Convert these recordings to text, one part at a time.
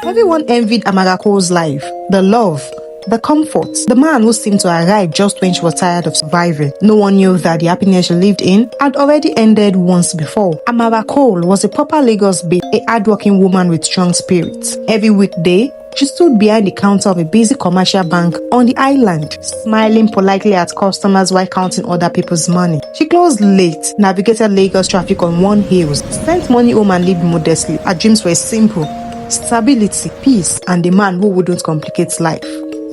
Everyone envied Amara Cole's life, the love, the comfort, the man who seemed to arrive just when she was tired of surviving. No one knew that the happiness she lived in had already ended once before. Amara Cole was a proper Lagos babe, a hardworking woman with strong spirits. Every weekday, she stood behind the counter of a busy commercial bank on the island, smiling politely at customers while counting other people's money. She closed late, navigated Lagos traffic on one heel, spent money home and lived modestly. Her dreams were simple: stability, peace, and a man who wouldn't complicate life.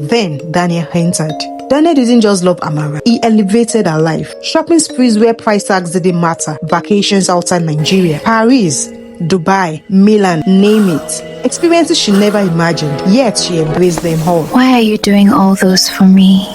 Then Daniel entered. Daniel didn't just love Amara, he elevated her life. Shopping sprees where price tags didn't matter, vacations outside Nigeria, Paris, Dubai, Milan, name it. Experiences she never imagined, yet she embraced them all. Why are you doing all those for me?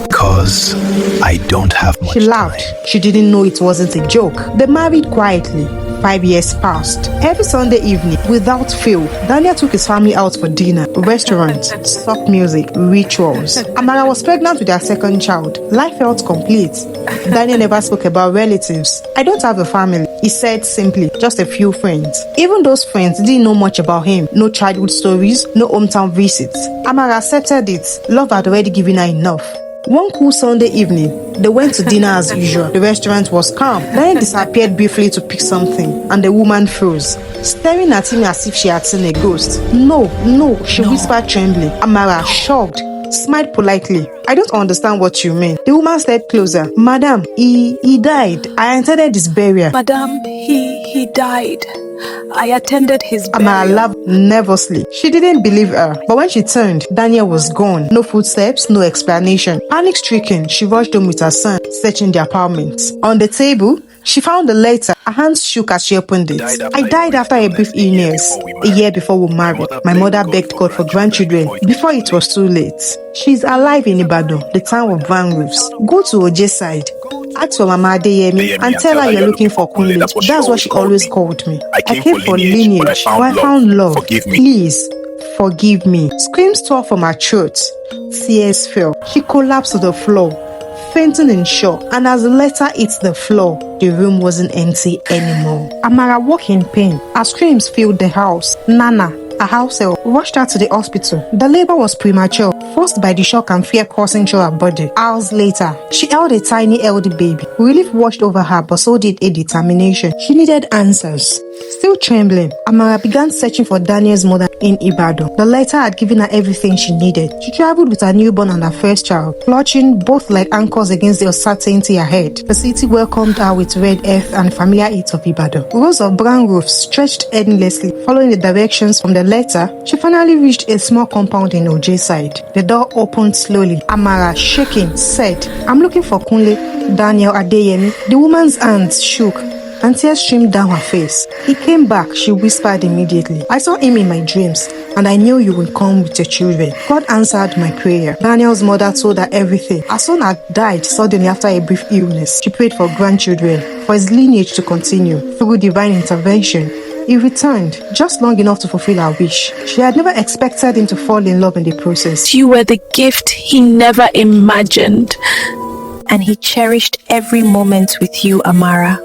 Because I don't have much She laughed. time. She didn't know it wasn't a joke. They married quietly. 5 years passed. Every Sunday evening, without fail, Daniel took his family out for dinner, restaurants, soft music, rituals. Amara was pregnant with her second child. Life felt complete. Daniel never spoke about relatives. I don't have a family, he said simply, just a few friends. Even those friends didn't know much about him. No childhood stories, no hometown visits. Amara accepted it. Love had already given her enough. One cool Sunday evening, they went to dinner as usual. The restaurant was calm. Daniel disappeared briefly to pick something, and the woman froze, staring at him as if she had seen a ghost. No, she whispered trembling. Amara, shocked, smiled politely. I don't understand what you mean. The woman stepped closer. Madam, he died. I attended his burial. Madam, he died. I attended his burial. Amara laughed nervously. She didn't believe her. But when she turned, Daniel was gone. No footsteps, no explanation. Panic-stricken, she rushed home with her son, searching the apartment. On the table, she found a letter. Her hands shook as she opened it. I died after a brief illness, a year before we married. My mother begged God for grandchildren before it was too late. She's alive in Ibadan, the town of van roofs. Go to Oje's side. Ask for Mama Adeyemi and tell her you're looking for Kunle. That's what she always called me. I came for lineage, but I found love. Please, forgive me. Screams tore from her throat. Tears fell. She collapsed to the floor, fainting in shock, and as the letter hit the floor, the room wasn't empty anymore. Amara woke in pain. Her screams filled the house. Nana, a house help, rushed her to the hospital. The labor was premature, forced by the shock and fear coursing through her body. Hours later, she held a tiny healthy baby. Relief washed over her, but so did a determination. She needed answers. Still trembling, Amara began searching for Daniel's mother in Ibadan. The letter had given her everything she needed. She traveled with her newborn and her first child, clutching both like anchors against the uncertainty ahead. The city welcomed her with red earth and familiar heat of Ibadan. Rows of brown roofs stretched endlessly. Following the directions from the letter, she finally reached a small compound in Oje's side. The door opened slowly. Amara, shaking, said, "I'm looking for Kunle, Daniel Adeyemi." The woman's hands shook and tears streamed down her face. "He came back," she whispered immediately. "I saw him in my dreams, and I knew you would come with your children." God answered my prayer. Daniel's mother told her everything. Her son had died suddenly after a brief illness. She prayed for grandchildren, for his lineage to continue. Through divine intervention, he returned, just long enough to fulfill her wish. She had never expected him to fall in love in the process. You were the gift he never imagined. And he cherished every moment with you, Amara.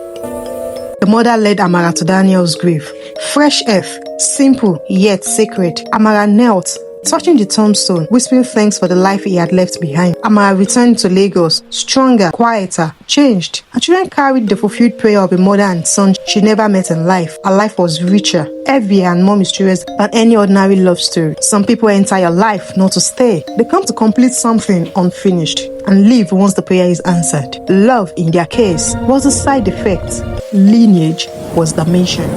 The mother led Amara to Daniel's grave. Fresh earth, simple yet sacred. Amara knelt, touching the tombstone, whispering thanks for the life he had left behind. Amara returned to Lagos, stronger, quieter, changed. Her children carried the fulfilled prayer of a mother and son she never met in life. Her life was richer, heavier, and more mysterious than any ordinary love story. Some people enter your life not to stay. They come to complete something unfinished and leave once the prayer is answered. Love, in their case, was a side effect. Lineage was the mission.